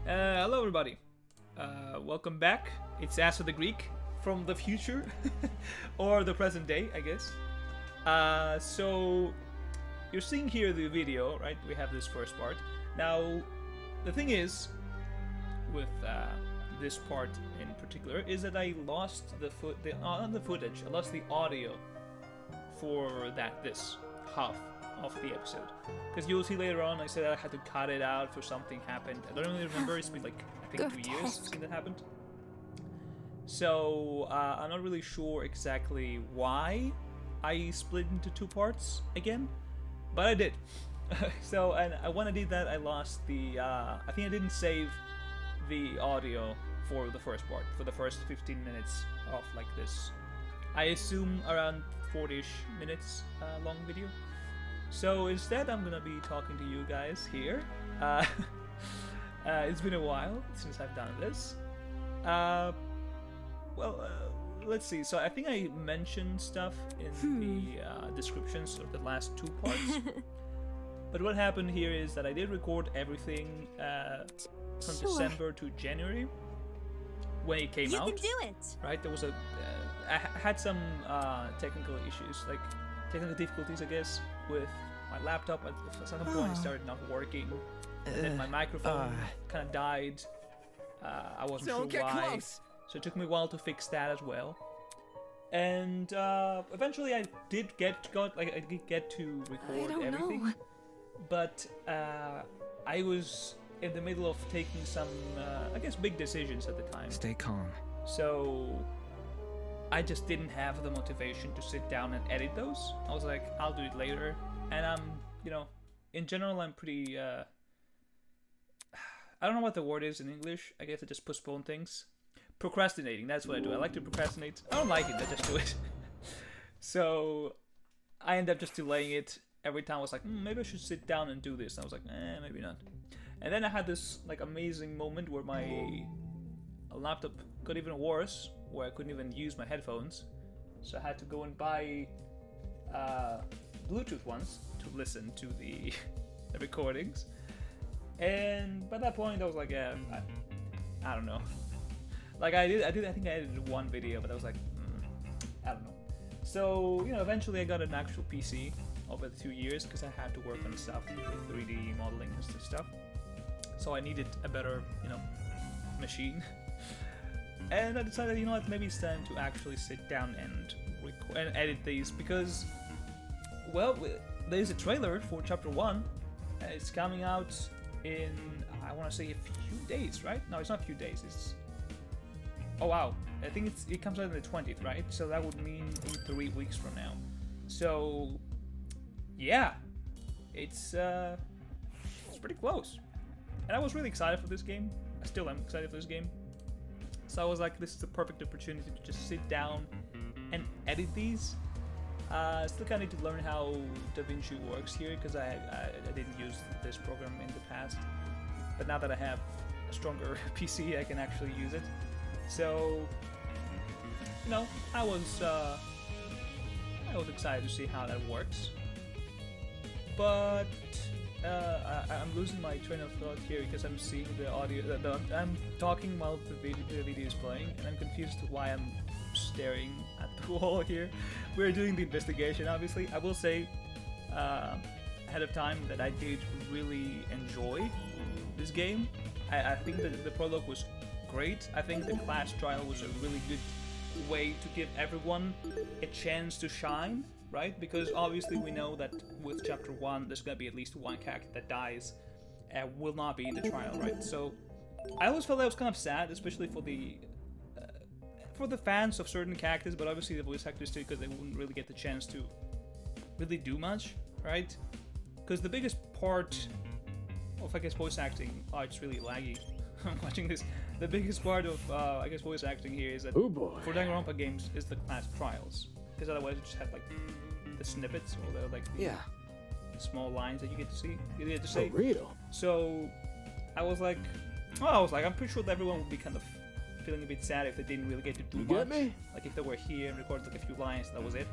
Hello everybody, welcome back. It's Asa the Greek from the future, or the present day, I guess. So, you're seeing here the video, right? We have this first part. Now, the thing is, with this part in particular, is that I lost not the footage, I lost the audio for this half of the episode. Because you'll see later on, I said I had to cut it out for something happened. I don't really remember, it's been like, I think 2 years since that happened. So, I'm not really sure exactly why I split into two parts again, but I did. So, and when I did that, I lost the, I think I didn't save the audio for the first part, for the first 15 minutes of like this, I assume around 40-ish minutes long video. So instead, I'm gonna be talking to you guys here. It's been a while since I've done this. Let's see. So I think I mentioned stuff in the descriptions of the last two parts. But what happened here is that I did record everything from December to January when it came out. You can do it. Right? There was I had some technical issues, like technical difficulties, I guess, with my laptop. At some point, it started not working, and then my microphone kind of died. I wasn't sure why, close. so it took me a while to fix that as well. And eventually, I did get to record everything, know. but I was in the middle of taking some, I guess, big decisions at the time. Stay calm. So I just didn't have the motivation to sit down and edit those. I was like, I'll do it later. And I'm, in general, I'm pretty, I don't know what the word is in English. I guess I just postpone things. Procrastinating, that's what I do. I like to procrastinate. I don't like it, I just do it. So I end up just delaying it. Every time I was like, maybe I should sit down and do this. And I was like, maybe not. And then I had this like amazing moment where my laptop got even worse, where I couldn't even use my headphones. So I had to go and buy Bluetooth ones to listen to the recordings. And by that point, I was like, I don't know. Like I think I edited one video, but I was like, I don't know. So, eventually I got an actual PC over the 2 years because I had to work on stuff, like 3D modeling and stuff. So I needed a better, machine. And I decided, maybe it's time to actually sit down and edit these because, well, there's a trailer for Chapter 1. It's coming out in, I want to say, a few days, right? No, it's not a few days. It's, oh wow, I think it comes out on the 20th, right? So that would mean in 3 weeks from now. So, yeah, it's pretty close. And I was really excited for this game. I still am excited for this game. So I was like, this is the perfect opportunity to just sit down and edit these. Still kind of need to learn how DaVinci works here because I didn't use this program in the past. But now that I have a stronger PC, I can actually use it. So, I was excited to see how that works. But I'm losing my train of thought here because I'm seeing the audio. I'm talking while the video is playing, and I'm confused to why I'm staring at the wall here. We're doing the investigation, obviously. I will say ahead of time that I did really enjoy this game. I think that the prologue was great. I think the class trial was a really good way to give everyone a chance to shine. Right? Because obviously we know that with Chapter 1, there's gonna be at least one character that dies and will not be in the trial, right? So I always felt that was kind of sad, especially for the fans of certain characters, but obviously the voice actors too, because they wouldn't really get the chance to really do much, right? Because the biggest part of, I guess, voice acting, it's really laggy. I'm watching this. The biggest part of, I guess, voice acting here is that for Danganronpa games is the class trials. Because otherwise you just have like the snippets or the the small lines that you get to see. You get to say. Real. So I was like, I'm pretty sure that everyone would be kind of feeling a bit sad if they didn't really get to do much. Get me? Like if they were here and recorded like a few lines, that was it.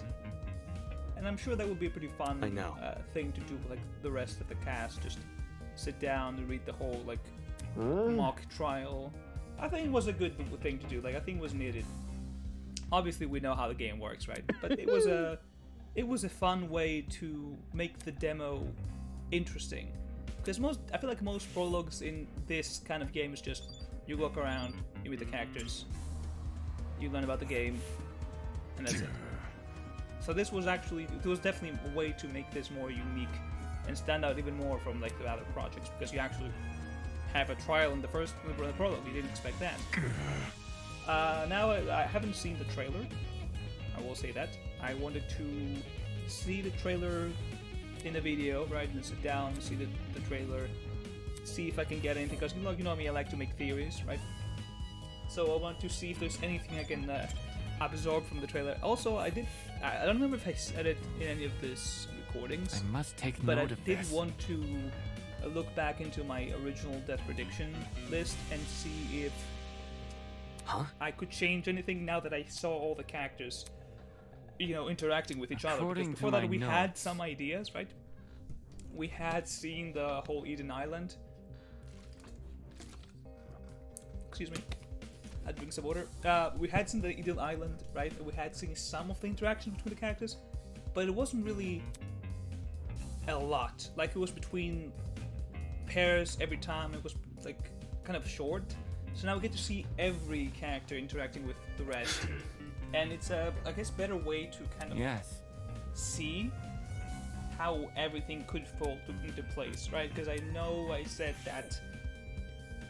And I'm sure that would be a pretty fun thing to do with like the rest of the cast. Just sit down and read the whole like mock trial. I think it was a good thing to do. Like, I think it was needed. Obviously, we know how the game works, right? But it was a fun way to make the demo interesting. Because I feel like most prologues in this kind of game is just you walk around, you meet the characters, you learn about the game, and that's it. So this was definitely a way to make this more unique and stand out even more from like the other projects, because you actually have a trial in the prologue. You didn't expect that. Now I haven't seen the trailer. I will say that. I wanted to see the trailer in a video, right, and sit down, see the trailer, see if I can get anything, because you know me, I like to make theories, right? So I want to see if there's anything I can absorb from the trailer. Also, I don't remember if I said it in any of these recordings, I must take but note I of did this. want to look back into my original death prediction list and see if I could change anything now that I saw all the characters, interacting with each other. Because According to before that, my we had notes. some ideas, right? We had seen the whole Eden Island. Excuse me. I had to drink some water. We had seen the Eden Island, right? We had seen some of the interaction between the characters, but it wasn't really a lot. Like, it was between pairs every time. It was like kind of short. So now we get to see every character interacting with the rest, and it's a, I guess, better way to kind of see how everything could fall into place, right? Because I know I said that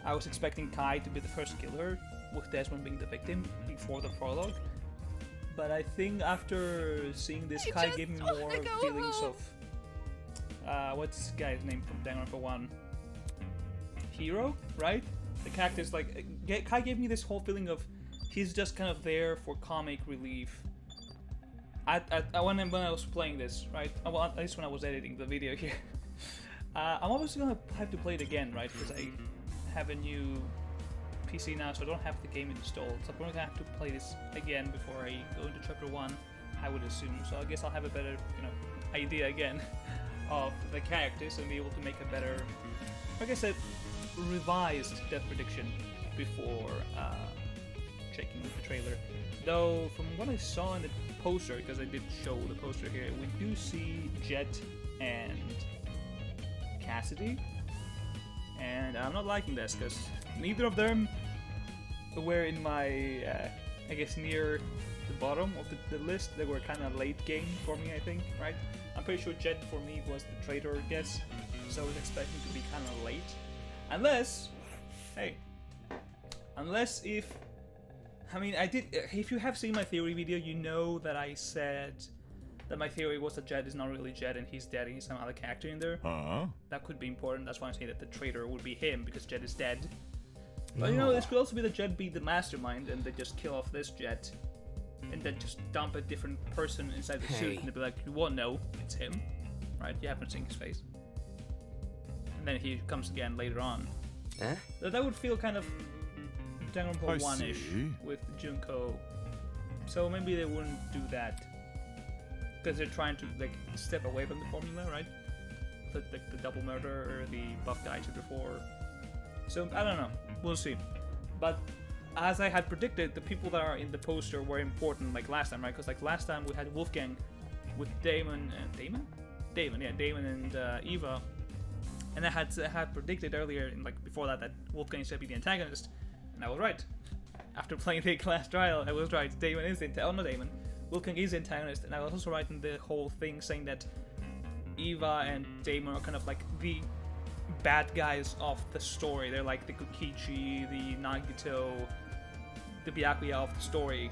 I was expecting Kai to be the first killer, with Desmond being the victim before the prologue. But I think after seeing this, Kai gave me more feelings of what's this guy's name from Danganronpa 1? Hero, right? The character's like, Kai gave me this whole feeling of he's just kind of there for comic relief. When I was playing this, right? Well, at least when I was editing the video here. I'm obviously gonna have to play it again, right? Because I have a new PC now, so I don't have the game installed. So I'm gonna have to play this again before I go into chapter 1, I would assume. So I guess I'll have a better, idea again of the characters and be able to make a better, like I said, revised death prediction before checking the trailer. Though from what I saw in the poster, because I did show the poster here, we do see Jet and Cassidy, and I'm not liking this because neither of them were in my I guess near the bottom of the list. They were kind of late game for me, I think, right? I'm pretty sure Jet for me was the traitor guess, so I was expecting to be kind of late. Unless if, I mean, if you have seen my theory video, you know that I said that my theory was that Jet is not really Jet and he's dead and he's some other character in there. That could be important. That's why I'm saying that the traitor would be him, because Jet is dead. But this could also be that Jet be the mastermind and they just kill off this Jet and then just dump a different person inside the suit and they'll be like, you won't know it's him, right? You haven't seen his face. And then he comes again later on. That would feel kind of Danganronpa 1-ish with Junko. So maybe they wouldn't do that because they're trying to like step away from the formula, right? The double murder or the buff guy before. So I don't know. We'll see. But as I had predicted, the people that are in the poster were important, like last time, right? Because like last time we had Wolfgang with Damon and Eva. And I had predicted earlier, before that Wolfgang should be the antagonist, and I was right. After playing the class trial, I was right. Wolfgang is the antagonist, and I was also right in the whole thing saying that Eva and Damon are kind of like the bad guys of the story. They're like the Kokichi, the Nagito, the Byakuya of the story,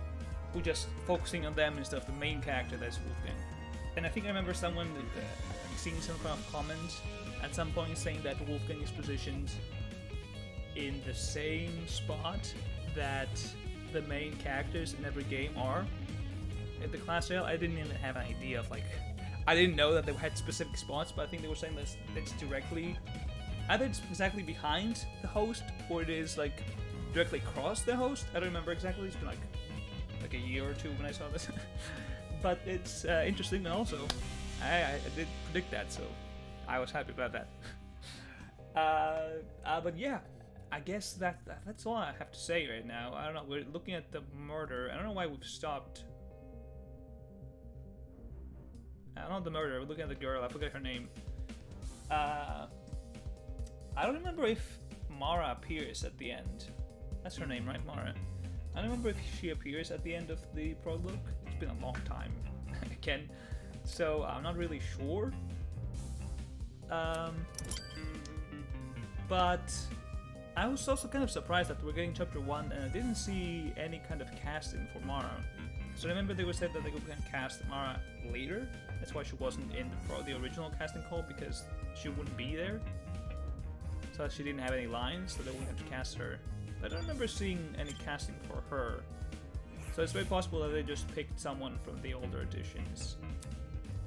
who just focusing on them instead of the main character that's Wolfgang. And I think I remember someone seeing some kind of comments at some point saying that Wolfgang is positioned in the same spot that the main characters in every game are in the class sale. I didn't even have an idea of I didn't know that they had specific spots, but I think they were saying that it's directly, either it's exactly behind the host or it is directly across the host. I don't remember exactly. It's been like a year or two when I saw this. But it's interesting, and also I did predict that, so I was happy about that. But yeah, I guess that's all I have to say right now. I don't know. We're looking at the murder. I don't know why we've stopped. Not the murder. We're looking at the girl. I forget her name. I don't remember if Mara appears at the end. That's her name, right, Mara? I don't remember if she appears at the end of the prologue. It's been a long time, again, so I'm not really sure. But I was also kind of surprised that we're getting chapter 1 and I didn't see any kind of casting for Mara. So I remember they were said that they were going to cast Mara later. That's why she wasn't in the original casting call, because she wouldn't be there. So she didn't have any lines, so they wouldn't have to cast her. But I don't remember seeing any casting for her. So it's very possible that they just picked someone from the older editions,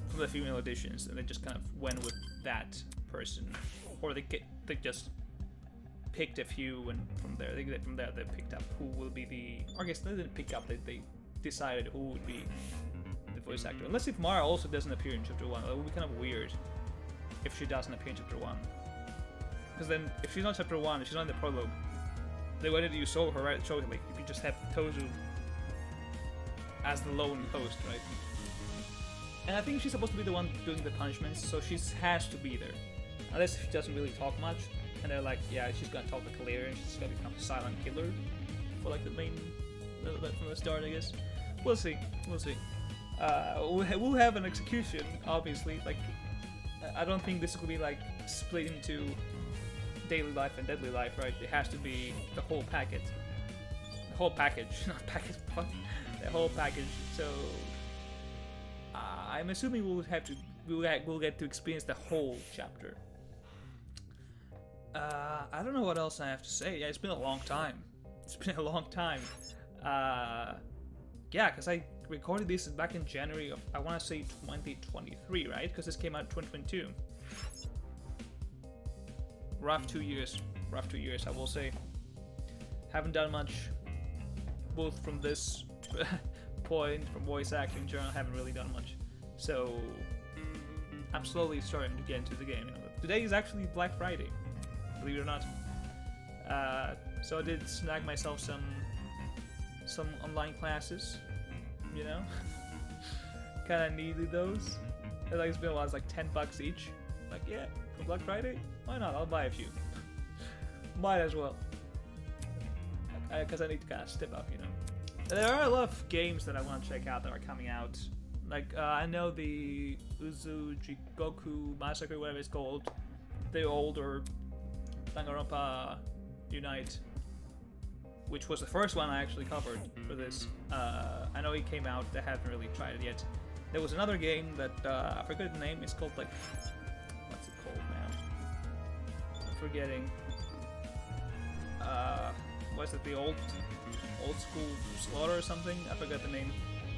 from the female editions, and they just kind of went with that person. Or they just picked a few, and from there they picked up who will be the... Or I guess they didn't pick up, they decided who would be the voice actor. Unless if Mara also doesn't appear in chapter 1, that would be kind of weird if she doesn't appear in chapter 1. Because then, if she's not chapter 1, if she's not in the prologue, then why did you show her, right? Show, like, if you just have Tozu as the lone host, right? And I think she's supposed to be the one doing the punishments, so she has to be there. Unless she doesn't really talk much, and they're like, yeah, she's gonna talk to Claire, and she's gonna become a silent killer for, like, the main... from the start, I guess. We'll see. We'll see. We'll have an execution, obviously. Like, I don't think this will be, like, split into daily life and deadly life, right? It has to be the whole packet. The whole package. Not package, but the whole package. So, I'm assuming we'll get to experience the whole chapter. I don't know what else I have to say. Yeah, it's been a long time. It's been a long time. Yeah, because I recorded this back in January of, I want to say 2023, right? Because this came out in 2022. Rough 2 years, I will say. Haven't done much, both from this point, from voice acting in general, haven't really done much. So, I'm slowly starting to get into the game. You know, today is actually Black Friday, believe it or not. So I did snag myself some online classes, you know. Kind of needed those. And like, it's been a while. It's like $10 each. Like, yeah, for Black Friday, why not? I'll buy a few. Might as well, because I need to kind of step up, you know. There are a lot of games that I want to check out that are coming out. Like, I know the Uzujigoku Massacre, whatever it's called, the older Danganronpa Unite, which was the first one I actually covered for this. I know it came out, I haven't really tried it yet. There was another game that, I forget the name, it's called like, what's it called now? I'm forgetting. Was it the old school Slaughter or something? I forgot the name.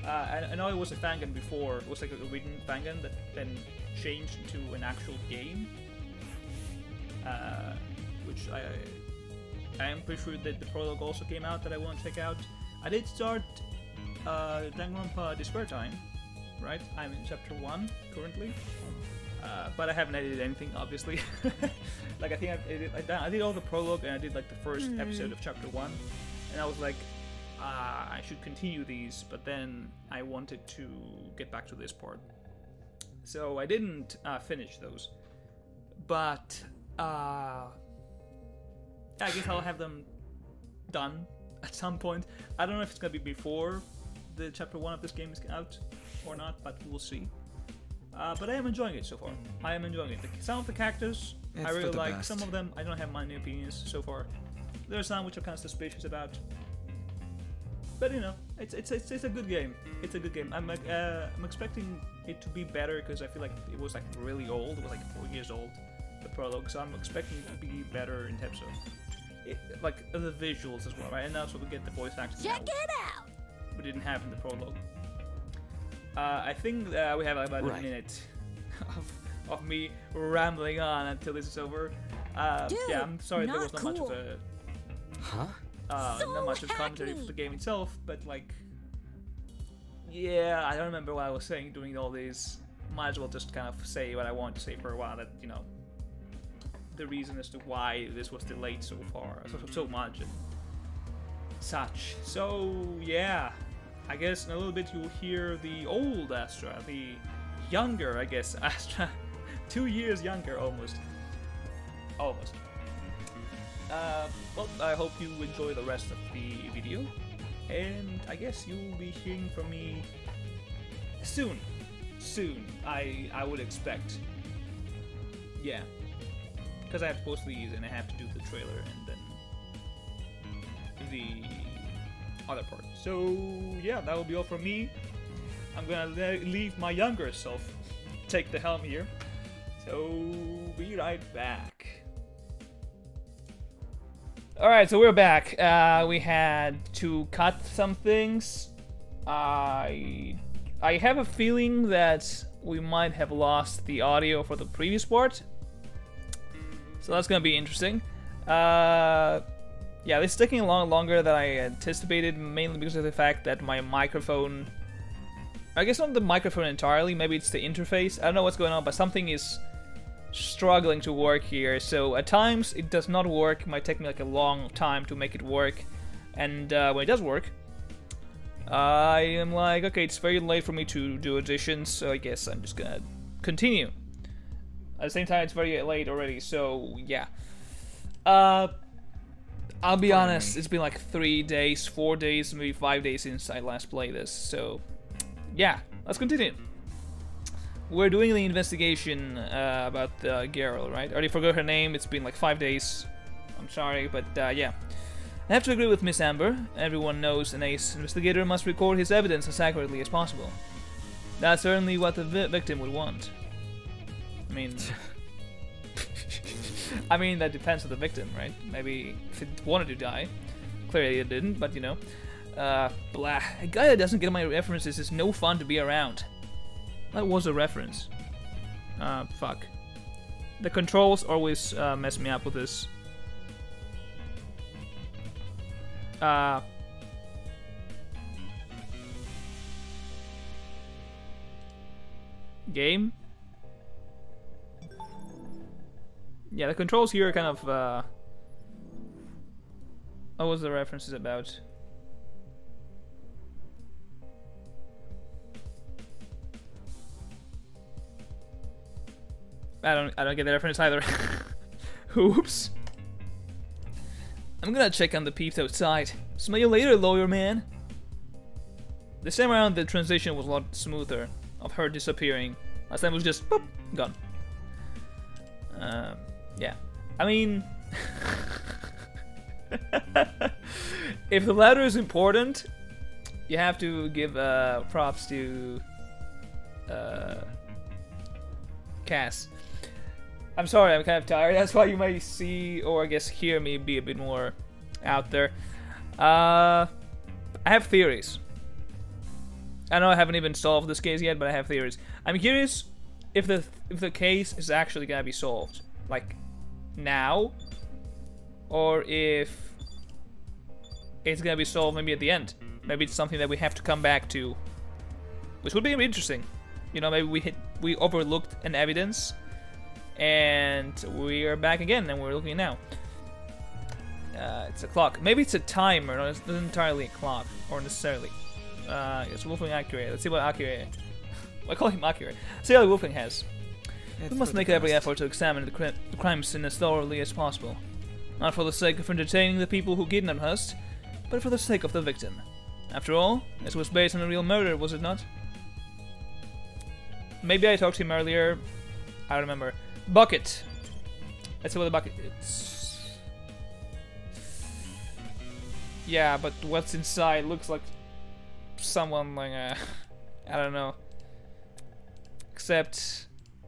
I know it was a fangan before, it was like a written fangan that then changed into an actual game. Which I am pretty sure that the prologue also came out that I want to check out. I did start Danganronpa Despair Time, right? I'm in chapter 1 currently, but I haven't edited anything, obviously. Like, I think I did all the prologue and I did like the first episode of chapter 1, and I was like, I should continue these, but then I wanted to get back to this part, so I didn't finish those. But I guess I'll have them done at some point. I don't know if it's gonna be before the chapter 1 of this game is out or not, but we'll see. But I am enjoying it so far. I am enjoying it. Some of the characters I really like. Some of them I don't have many opinions so far. There are some which I'm kind of suspicious about. But you know, it's a good game. It's a good game. I'm expecting it to be better because I feel like it was like really old. It was like 4 years old, the prologue. So I'm expecting it to be better in terms of like the visuals as well, right? And also we get the voice acting. Check it out. We didn't have in the prologue. I think we have about a minute of me rambling on until this is over. Dude, yeah, I'm sorry there was not much of a not much of commentary for the game itself, but like, yeah, I don't remember what I was saying doing all these. Might as well just kind of say what I want to say for a while. That, you know, the reason as to why this was delayed so far, so much and such. So yeah, I guess in a little bit you'll hear the old Astra, the younger, I guess, Astra, 2 years younger almost. Well, I hope you enjoy the rest of the video, and I guess you'll be hearing from me soon. I would expect. Yeah, because I have to post these and I have to do the trailer and then the other part. So yeah, that will be all from me. I'm gonna leave my younger self take the helm here. So be right back. Alright, so we're back. We had to cut some things. I have a feeling that we might have lost the audio for the previous part. So that's gonna be interesting. Yeah, this is taking a lot longer than I anticipated, mainly because of the fact that my microphone... I guess not the microphone entirely, maybe it's the interface. I don't know what's going on, but something is struggling to work here. So at times it does not work. It might take me like a long time to make it work. And when it does work, I am like, okay, it's very late for me to do additions, so I guess I'm just gonna continue. At the same time, it's very late already, so yeah. I'll be honest, it's been like 3 days, 4 days, maybe 5 days since I last played this, so yeah, let's continue. We're doing the investigation about the girl, right? I already forgot her name, it's been like 5 days. I'm sorry, but yeah. I have to agree with Miss Amber. Everyone knows an ace investigator must record his evidence as accurately as possible. That's certainly what the victim would want. I mean... I mean, that depends on the victim, right? Maybe if it wanted to die. Clearly it didn't, but you know. Blah. A guy that doesn't get my references is no fun to be around. That was a reference. Fuck. The controls always mess me up with this. Game? Yeah, the controls here are kind of, what was the references about? I don't get the reference either. Oops. I'm gonna check on the peeps outside. Smell you later, lawyer man. This time around, the transition was a lot smoother of her disappearing. Last time it was just boop, gone. Yeah. I mean, if the latter is important, you have to give props to Cass. I'm sorry, I'm kind of tired. That's why you may see, or I guess hear me be a bit more out there. I have theories. I know I haven't even solved this case yet, but I have theories. I'm curious if the case is actually gonna be solved, like now, or if it's gonna be solved maybe at the end. Maybe it's something that we have to come back to, which would be interesting. You know, maybe we overlooked an evidence, and we are back again, and we're looking now. It's a clock. Maybe it's a timer, not entirely a clock, or necessarily. It's Wolfgang accurate. Let's see what accurate. I call him accurate. See how Wolfgang has. We must make every effort to examine the crime scene as thoroughly as possible. Not for the sake of entertaining the people who kidnapped us, but for the sake of the victim. After all, this was based on a real murder, was it not? Maybe I talked to him earlier. I don't remember. Bucket. Let's see what the bucket is. Yeah, but what's inside looks like someone like a... I don't know. Except...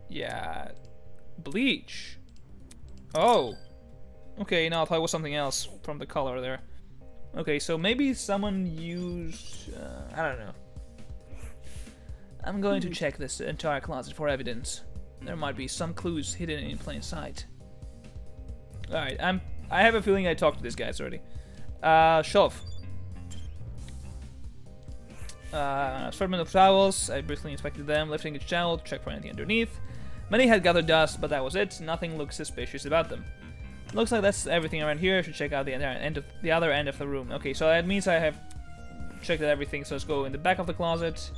yeah... bleach. Oh. Okay, no, I thought it was something else from the color there. Okay, so maybe someone used... I don't know. I'm going to check this entire closet for evidence. There might be some clues hidden in plain sight. Alright, I have a feeling I talked to these guys already. Shelf. Assortment of towels. I briefly inspected them, lifting each towel to check for anything underneath. Many had gathered dust, but that was it. Nothing looked suspicious about them. Looks like that's everything around here. I should check out the other end of the room. Okay, so that means I have checked out everything. So let's go in the back of the closet.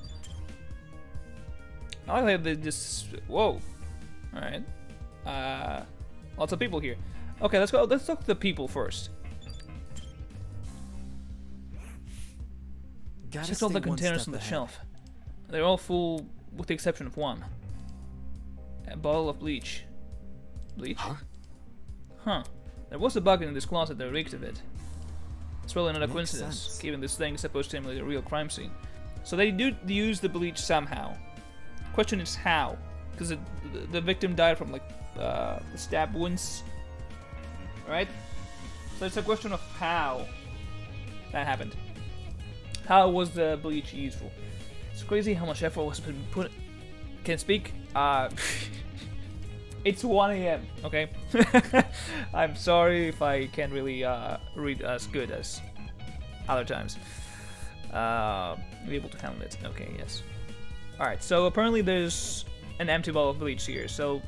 I like they just whoa. All right. Lots of people here. Okay, let's go. Let's talk to the people first. Check all the containers on the shelf. They're all full, with the exception of one. A bottle of bleach. Bleach? Huh. There was a bug in this closet that reeked of it. It's really not a coincidence, given this thing is supposed to emulate a real crime scene. So they do use the bleach somehow. Question is how? Because the victim died from like stab wounds, right? So it's a question of how that happened. How was the bleach useful? It's crazy how much effort was put. Can speak? It's 1 a.m. Okay. I'm sorry if I can't really read as good as other times. Be able to handle it. Okay. Yes. All right. So apparently there's an empty bottle of bleach here. So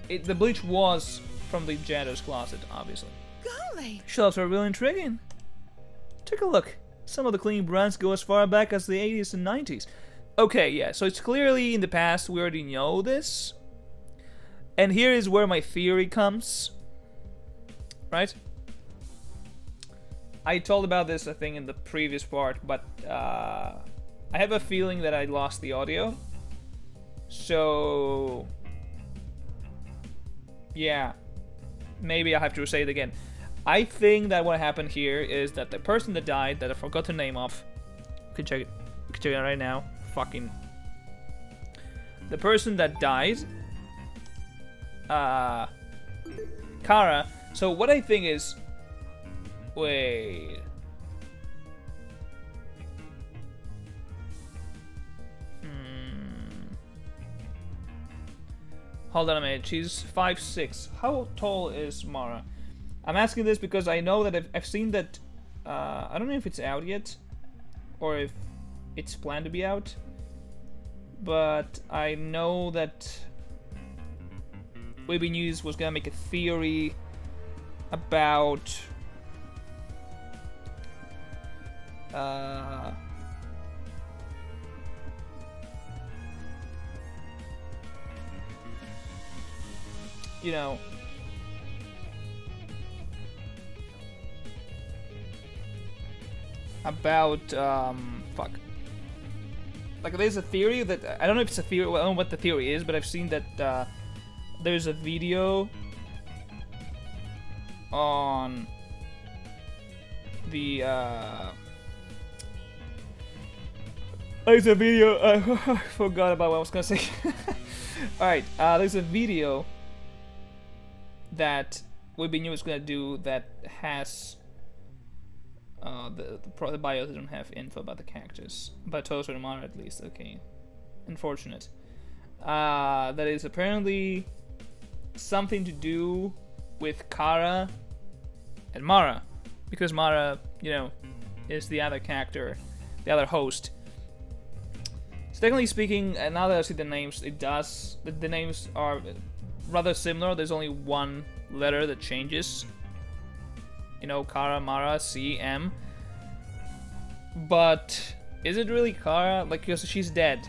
the bleach was from the janitor's closet, obviously. Golly! Shelves are really intriguing. Take a look. Some of the cleaning brands go as far back as the 80s and 90s. Okay, yeah, so it's clearly in the past. We already know this. And here is where my theory comes. Right? I told about this, I think, in the previous part, but I have a feeling that I lost the audio. So yeah, maybe I have to say it again. I think that what happened here is that the person that died, that I forgot the name of, you can check it out right now. Fucking the person that died, Kara. So what I think is, wait. Hold on a minute. She's 5'6". How tall is Mara? I'm asking this because I know that I've seen that. I don't know if it's out yet, or if it's planned to be out. But I know that Weibo News was gonna make a theory about you know, about fuck. Like there's a theory that I don't know if it's a theory. Well, I don't know what the theory is, but I've seen that there's a video on the there's a video. I forgot about what I was gonna say. All right, there's a video that Weibo News is gonna do that has the bio doesn't have info about the characters, but Toso and Mara at least. Okay, unfortunate. That is apparently something to do with Kara and Mara, because Mara, you know, is the other character, the other host. So technically speaking, now that I see the names, it does. The names are rather similar. There's only one letter that changes. You know, Kara, Mara, C, M. But is it really Kara? Like, because she's dead.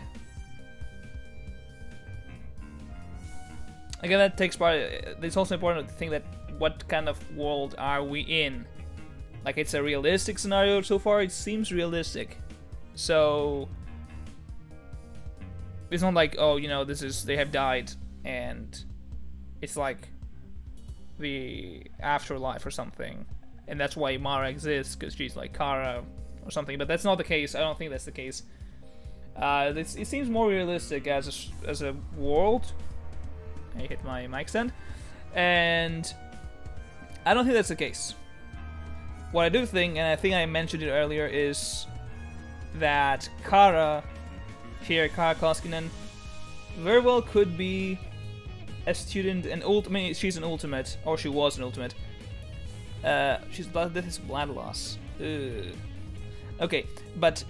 Again, that takes part. It's also important to think that what kind of world are we in? Like, it's a realistic scenario so far. It seems realistic. So it's not like, oh, you know, they have died and it's like the afterlife or something, and that's why Mara exists, because she's like Kara or something. But that's not the case. I don't think that's the case. It seems more realistic as a world. I hit my mic stand, and I don't think that's the case. What I do think, and I think I mentioned it earlier, is that Kara Koskinen, very well could be a student, she's an ultimate, or she was an ultimate. That is blood loss. Ugh. Okay, but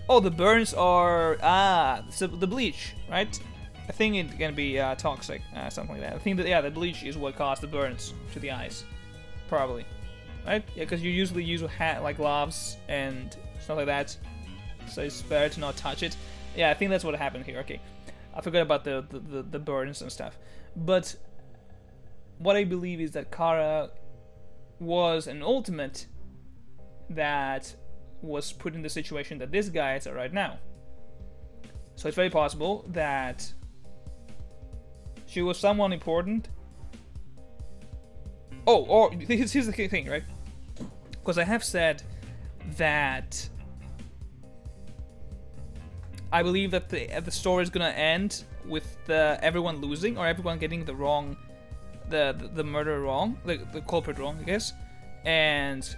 the burns are so the bleach, right? I think it can be toxic, something like that. I think that, yeah, the bleach is what caused the burns to the eyes. Probably. Right? Yeah, because you usually use like gloves and stuff like that. So it's better to not touch it. Yeah, I think that's what happened here. Okay. I forgot about the burns and stuff. But what I believe is that Kara was an ultimate that was put in the situation that this guy is at right now. So it's very possible that she was someone important. Oh, or here's the key thing, right? Because I have said that I believe that the story is gonna end with everyone losing or everyone getting the wrong, the murder wrong, the culprit wrong, I guess. And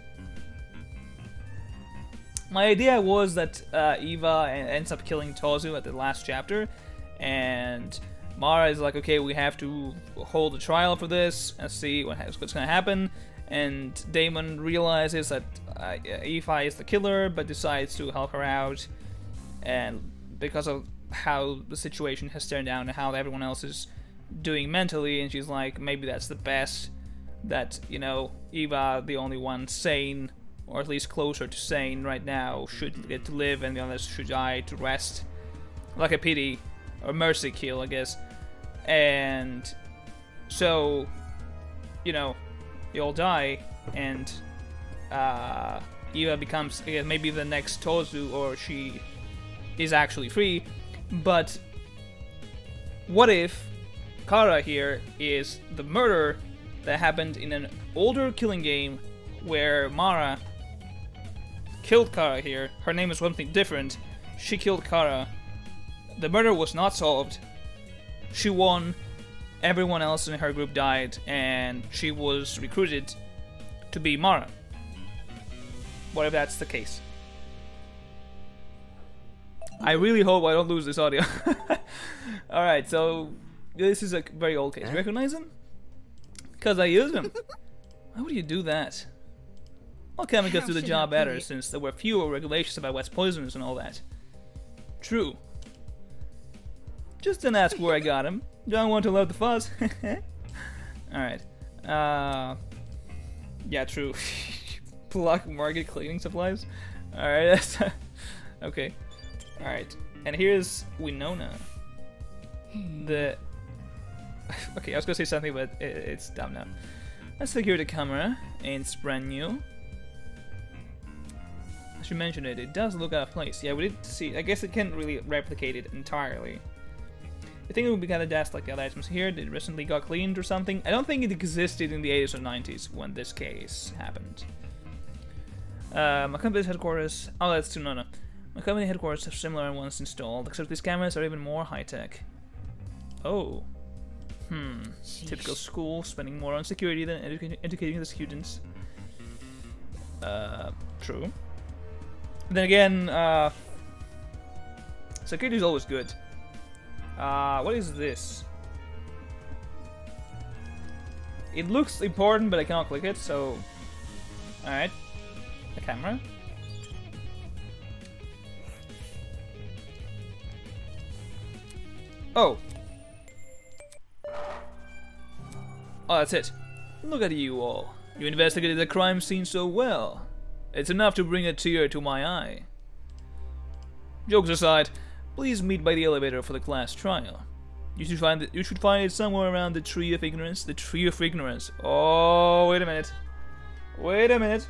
my idea was that Eva ends up killing Tozu at the last chapter, and Mara is like, okay, we have to hold a trial for this and see what's going to happen. And Damon realizes that Eva is the killer, but decides to help her out. And because of how the situation has turned out and how everyone else is doing mentally, and she's like, maybe that's the best, that, you know, Eva, the only one sane, or at least closer to sane right now, should get to live and the others should die to rest. Like a pity or mercy kill, I guess. And so, you know, they all die, and Eva becomes, again, maybe the next Tozu, or she is actually free. But what if Kara here is the murder that happened in an older killing game where Mara killed Kara here? Her name is something different. She killed Kara. The murder was not solved. She won. Everyone else in her group died, and she was recruited to be Mara. What if that's the case? I really hope I don't lose this audio. Alright, so this is a very old case. Recognize him? Because I use him. Why would you do that? Well, chemicals do the job better, since there were fewer regulations about what's poisonous and all that. True. Just didn't ask where I got him. Don't want to load the fuzz. Alright. Yeah, true. Black market cleaning supplies. Alright, that's... okay. Alright. And here's Winona. The... okay, I was gonna say something, but it's dumb now. Let's secure the camera, and it's brand new. I should mention it, it does look out of place. Yeah, we did see, I guess it can't really replicate it entirely. I think it would be kind of daft like the other items here. It recently got cleaned or something. I don't think it existed in the 80s or 90s when this case happened. My company's headquarters... oh, that's too... no. My company headquarters have similar ones installed, except these cameras are even more high-tech. Oh. Typical school, spending more on security than educating the students. True. Then again, security is always good. What is this? It looks important, but I cannot click it, so... alright. The camera. Oh. Oh, that's it. Look at you all. You investigated the crime scene so well. It's enough to bring a tear to my eye. Jokes aside, please meet by the elevator for the class trial. You should find it somewhere around the Tree of Ignorance. The Tree of Ignorance. Oh, wait a minute. Wait a minute.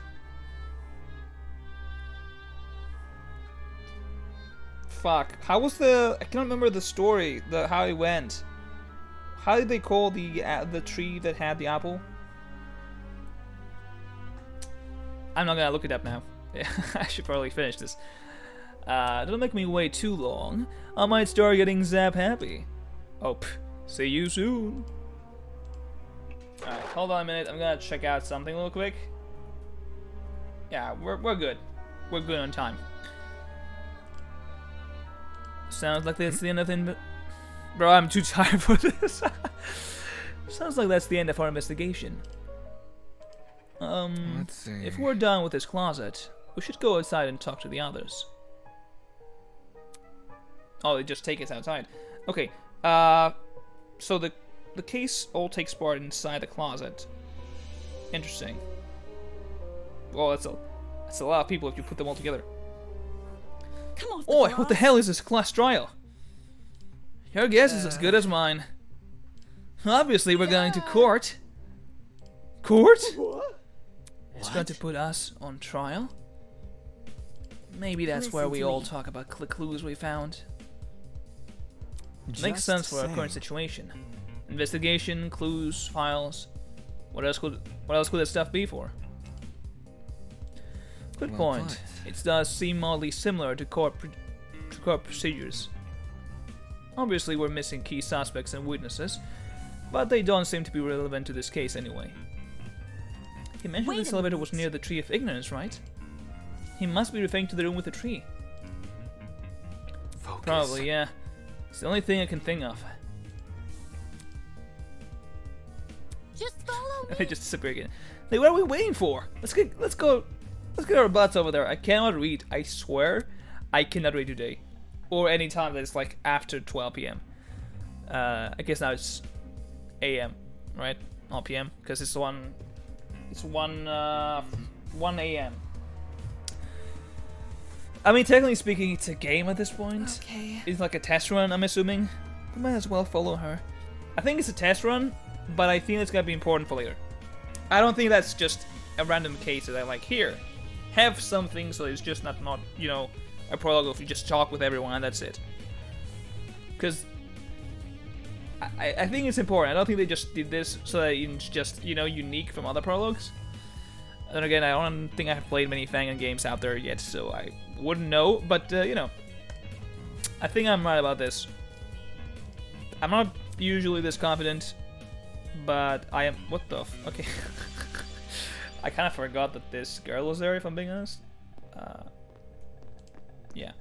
Fuck. How was the... I can't remember the story. How it went. How did they call the tree that had the apple? I'm not gonna look it up now. I should probably finish this. Don't make me wait too long. I might start getting zap happy. Oh, see you soon. Alright, hold on a minute. I'm gonna check out something real quick. Yeah, we're good. We're good on time. Sounds like that's the end of the... Bro, I'm too tired for this. Sounds like that's the end of our investigation. Let's see. If we're done with this closet, we should go outside and talk to the others. Oh, they just take us outside. Okay, So the case all takes part inside the closet. Interesting. Well, that's a lot of people if you put them all together. Come off. Oi, what the hell is this class trial? Your guess is as good as mine. Obviously, we're going to court. Court? What? It's going to put us on trial. Maybe that's where we all talk about the clues we found. Makes sense for our current situation. Investigation, clues, files. What else could that stuff be for? Good point. It does seem oddly similar to court procedures. Obviously, we're missing key suspects and witnesses, but they don't seem to be relevant to this case anyway. He mentioned this elevator was near the Tree of Ignorance, right? He must be referring to the room with the tree. Focus. Probably, yeah. It's the only thing I can think of. Just follow me. They just disappear again. Like, what are we waiting for? Let's get our butts over there. I cannot read. I swear, I cannot read today, or any time that it's like after 12 p.m. I guess now it's a.m. right? Not p.m. because it's 1 a.m. I mean, technically speaking, it's a game at this point. Okay. It's like a test run, I'm assuming. We might as well follow her. I think it's a test run, but I think it's gonna be important for later. I don't think that's just a random case that I like, here, have something so it's just not you know, a prologue if you just talk with everyone and that's it. Because I think it's important. I don't think they just did this so that it's just, you know, unique from other prologues. Then again, I don't think I have played many Fangan games out there yet, so I wouldn't know, but, you know, I think I'm right about this. I'm not usually this confident, but I am... What the okay. I kind of forgot that this girl was there, if I'm being honest. Yeah.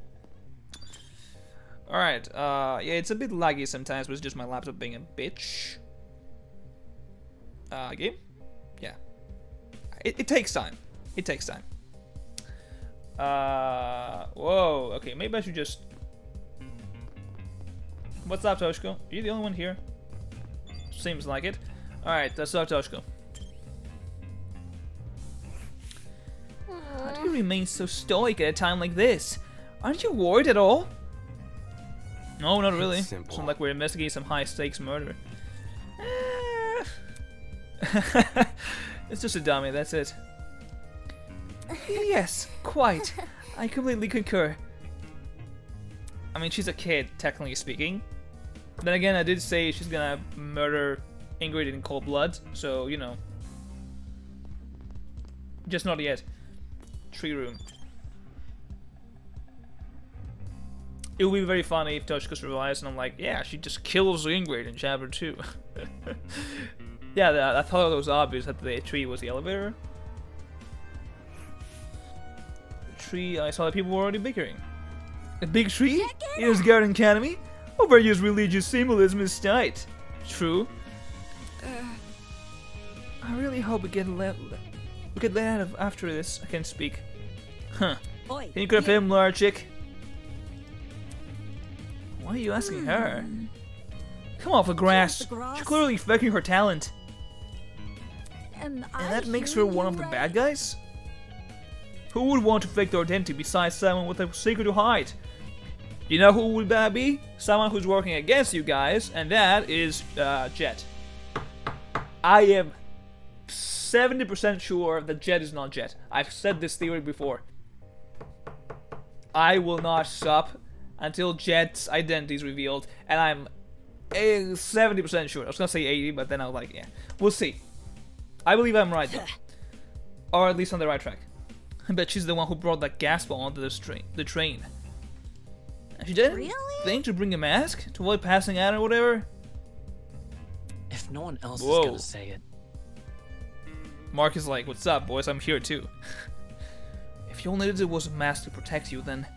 Alright, yeah, it's a bit laggy sometimes, but it's just my laptop being a bitch. Game? Yeah. It takes time. It takes time. Whoa, okay, maybe I should just... What's up, Toshiko? Are you the only one here? Seems like it. Alright, that's up, Toshiko. How do you remain so stoic at a time like this? Aren't you worried at all? No, not really. It's not like we're investigating some high-stakes murder. It's just a dummy, that's it. Yes, quite. I completely concur. I mean, she's a kid, technically speaking. Then again, I did say she's gonna murder Ingrid in cold blood, so, you know. Just not yet. Tree room. It would be very funny if Toshiko survives and I'm like, yeah, she just kills Ingrid in chapter 2. Yeah, I thought it was obvious that the tree was the elevator. The tree, I saw that people were already bickering. A big tree? In his garden academy? Overused religious symbolism is tight. True. I really hope we get let out of after this. I can speak. Huh. Can you grab him, large chick? Why are you asking her? Come off the grass. She's clearly faking her talent. And that makes her one of the bad guys? Who would want to fake their identity besides someone with a secret to hide? You know who would that be? Someone who's working against you guys, and that is Jet. I am 70% sure that Jet is not Jet. I've said this theory before. I will not stop until Jet's identity is revealed, and I'm 70% sure. I was gonna say 80, but then I was like, yeah, we'll see. I believe I'm right though, or at least on the right track. I bet she's the one who brought that gas ball onto the train. And she didn't think to bring a mask to avoid passing out or whatever. If no one else is gonna say it. Mark is like, "What's up, boys? I'm here too." If you only knew it was a mask to protect you, then.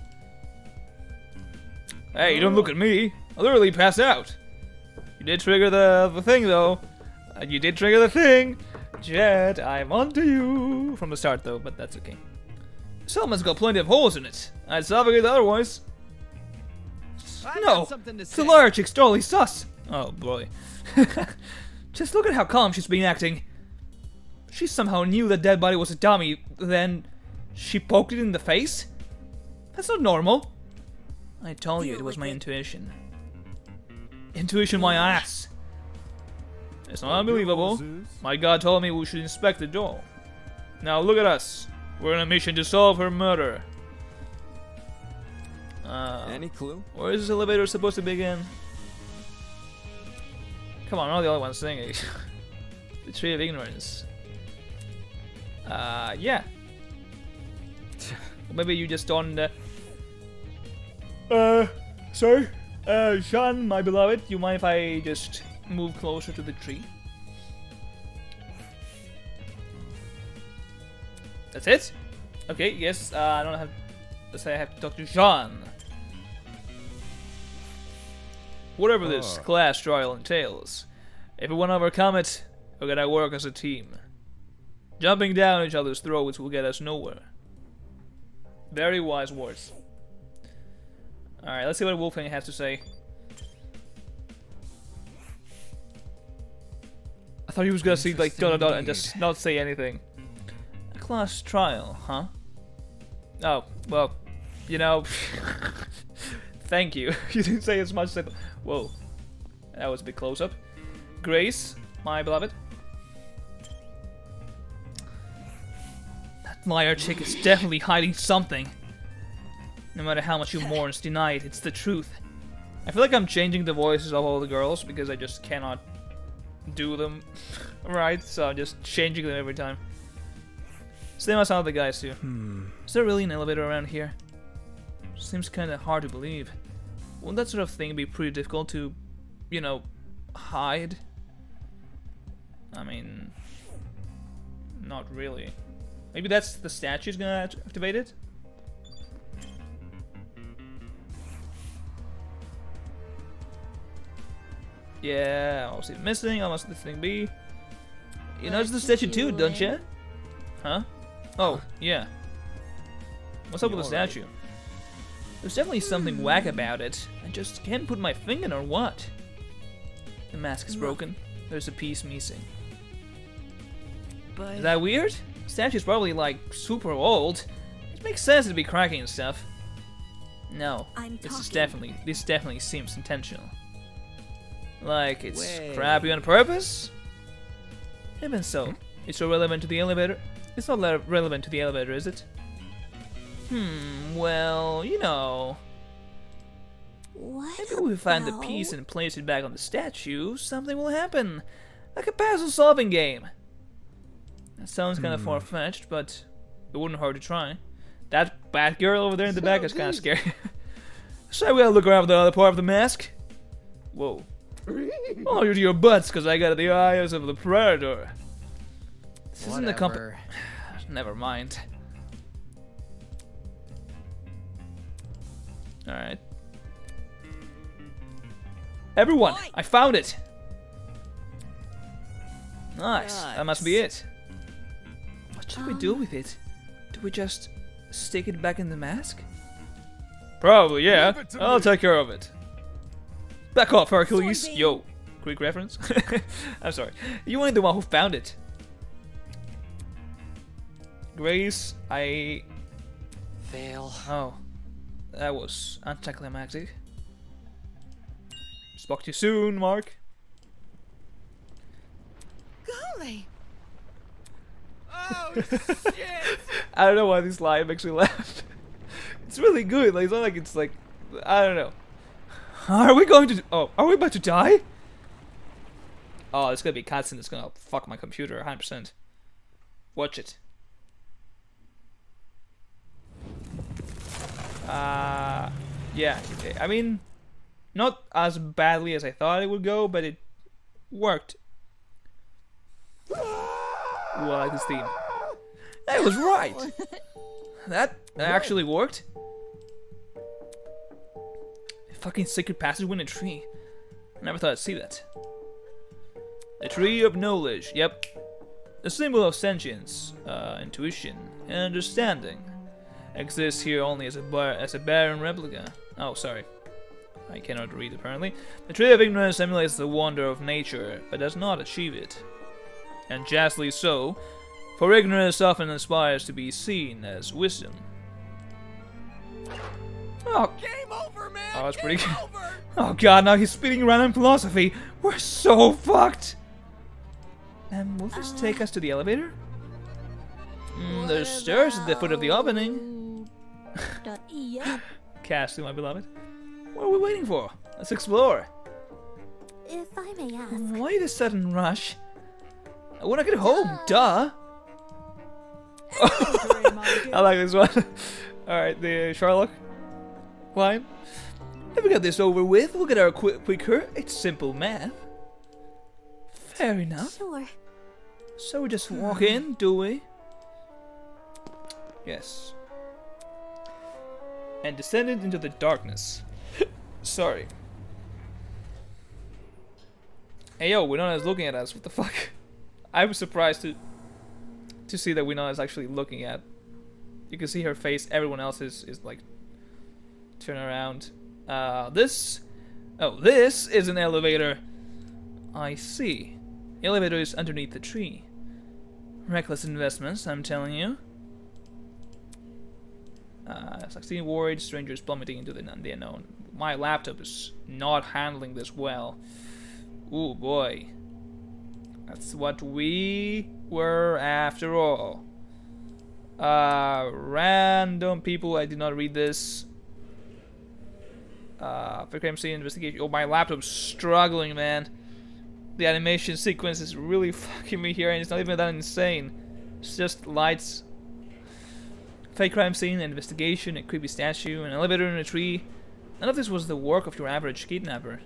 Hey, don't look at me. I literally passed out. You did trigger the thing, though. You did trigger the thing. Jet, I'm onto you. From the start, though, but that's okay. Selma's got plenty of holes in it. I'd suffocate otherwise. No! The lawyer chick's totally sus! Oh boy. Just look at how calm she's been acting. She somehow knew that dead body was a dummy, then she poked it in the face? That's not normal. I told you it was my intuition. Intuition my ass. It's not unbelievable. My god told me we should inspect the doll. Now look at us. We're on a mission to solve her murder. Any clue? Where is this elevator supposed to begin? Come on, I'm not the only one saying it. The tree of ignorance. Yeah. Maybe you just don't. Sorry? Sean, my beloved, you mind if I just move closer to the tree? That's it? Okay, yes, I don't have. Let's say I have to talk to Sean. Whatever this class trial entails, if we want to overcome it, we're gonna work as a team. Jumping down each other's throats will get us nowhere. Very wise words. Alright, let's see what Wolfgang has to say. I thought he was gonna see like dot and just not say anything. A class trial, huh? Oh, well, you know, thank you. You didn't say as much as I thought. Whoa, that was a bit close up. Grace, my beloved. That liar chick is definitely hiding something. No matter how much you morons deny it, it's the truth. I feel like I'm changing the voices of all the girls because I just cannot do them right, so I'm just changing them every time. Same as some of the guys too. Is there really an elevator around here? Seems kinda hard to believe. Wouldn't that sort of thing be pretty difficult to, you know, hide? I mean, not really. Maybe that's the statue's gonna activate it? Yeah, I see it missing. How must the thing be? You notice the statue too, don't you? Huh? Oh, yeah. What's up with the statue? There's definitely something whack about it. I just can't put my finger on what. The mask is broken. There's a piece missing. Is that weird? The statue's probably like super old. It makes sense to be cracking and stuff. No, this definitely seems intentional. Like it's crappy on purpose? Even so, it's irrelevant to the elevator. It's not relevant to the elevator, is it? Well, you know. Maybe if we find the piece and place it back on the statue, something will happen. Like a puzzle-solving game. That sounds kind of far-fetched, but it wouldn't hurt to try. That bad girl over there in the back is kind of scary. So we gotta look around the other part of the mask. Whoa. Oh, you're to your butts, because I got the eyes of the predator. This isn't the company. Never mind. Alright. Everyone, I found it! Nice, that must be it. What should we do with it? Do we just stick it back in the mask? Probably, yeah. I'll take care of it. Back off, Hercules. Yo, quick reference. I'm sorry. You ain't the one who found it. Grace, I... Fail. Oh, that was anticlimactic. Spoke to you soon, Mark. Golly. Oh shit! I don't know why this line makes me laugh. It's really good. Like, it's not like it's like... I don't know. Are we going to... Oh, are we about to die? Oh, it's gonna be cutscene that's gonna fuck my computer 100%. Watch it. Yeah. I mean, not as badly as I thought it would go, but it worked. Ooh, I like this theme. That was right. That actually worked. A fucking secret passageway in a tree. I never thought I'd see that. The tree of knowledge. Yep. The symbol of sentience, intuition, and understanding exists here only as a barren replica. Oh, sorry. I cannot read apparently. The trait of ignorance emulates the wonder of nature, but does not achieve it. And justly so, for ignorance often aspires to be seen as wisdom. Oh, Game over, man. oh that's pretty Game good. over. Oh god, now he's spitting random philosophy. We're so fucked. And will this take us to the elevator? There's stairs at the foot of the opening. Yeah. Cassie, my beloved. What are we waiting for? Let's explore. If I may ask. Why the sudden rush? I wanna get home, duh. I like this one. Alright, the Sherlock line. If we get this over with, we'll get our quicker. It's simple math. Fair enough. Sure. So we just walk in, do we? Yes. And descended into the darkness. Sorry. Hey yo, Winona's looking at us. What the fuck? I was surprised to see that Winona's actually looking at. You can see her face. Everyone else is like turn around. This is an elevator. I see. The elevator is underneath the tree. Reckless investments, I'm telling you. Succeeding worried, strangers plummeting into the unknown. My laptop is not handling this well. Ooh boy. That's what we were after all. Random people, I did not read this. For crime scene investigation. Oh, my laptop's struggling, man. The animation sequence is really fucking me here, and it's not even that insane. It's just lights. Fake crime scene, investigation, a creepy statue, an elevator in a tree. None of this was the work of your average kidnapper.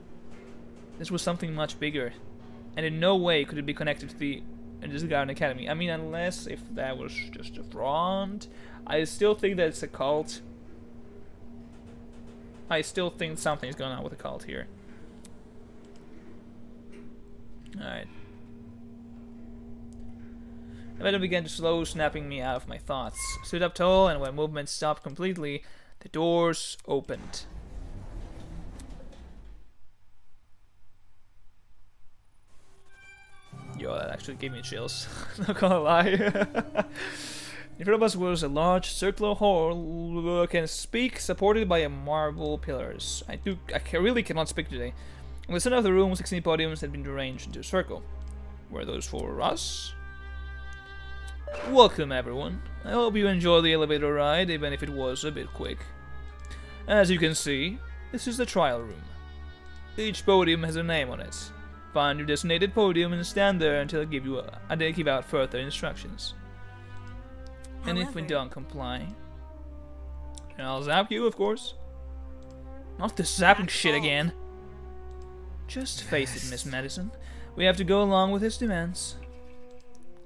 This was something much bigger, and in no way could it be connected to the Garden Academy. I mean, unless if that was just a front. I still think that it's a cult. I still think something's going on with the cult here. Alright. The venom began to slow, snapping me out of my thoughts. Stood up tall, and when movement stopped completely, the doors opened. Yo, that actually gave me chills. Not gonna lie. In front of us was a large circular hall, can speak, supported by a marble pillars. I really cannot speak today. In the center of the room, 16 podiums had been arranged into a circle. Were those for us? Welcome, everyone. I hope you enjoy the elevator ride, even if it was a bit quick. As you can see, this is the trial room. Each podium has a name on it. Find your designated podium and stand there until I give out further instructions. And if we don't comply, then I'll zap you, of course. Not this zapping shit again. Just face it, Miss Madison. We have to go along with his demands.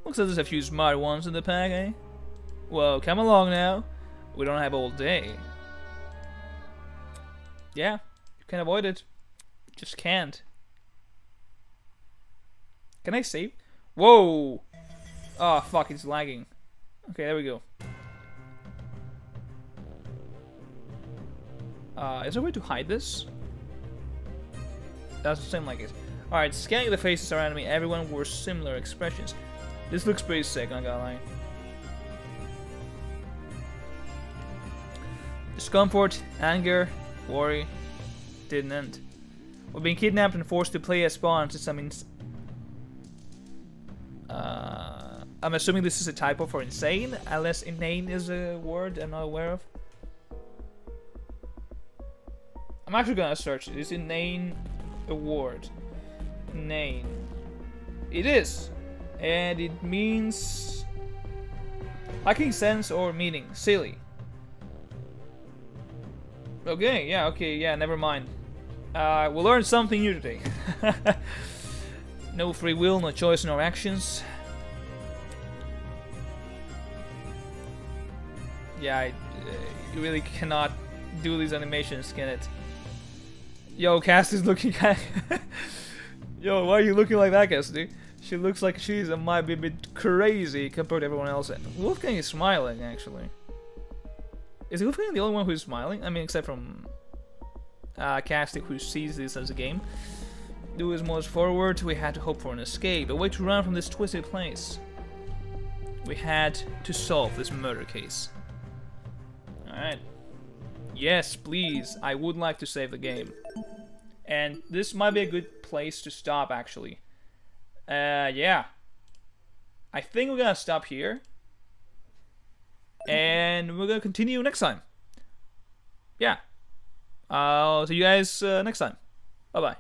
Looks like there's a few smart ones in the pack, eh? Well, come along now. We don't have all day. Yeah, you can avoid it. Just can't. Can I save? Whoa! Oh, fuck, it's lagging. Okay, there we go. Is there a way to hide this? Doesn't seem like it. Alright, scanning the faces around me, everyone wore similar expressions. This looks pretty sick, not gonna lie. Discomfort, anger, worry, didn't end. We're being kidnapped and forced to play as pawns in some I'm assuming this is a typo for insane, unless inane is a word I'm not aware of. I'm actually gonna search it. Is inane a word? Inane. It is! And it means lacking sense or meaning. Silly. Okay, yeah, never mind. We'll learn something new today. No free will, no choice, no actions. Yeah, you really cannot do these animations, can it? Yo, Cass is looking kind of Yo, why are you looking like that, Cassidy? She looks like she's might be a bit crazy compared to everyone else. Wolfgang is smiling, actually. Is Wolfgang the only one who's smiling? I mean, except from casting who sees this as a game. Do his most forward, we had to hope for an escape, a way to run from this twisted place. We had to solve this murder case. Alright. Yes, please, I would like to save the game. And this might be a good place to stop, actually. Yeah. I think we're gonna stop here. And we're gonna continue next time. Yeah. I'll see you guys next time. Bye-bye.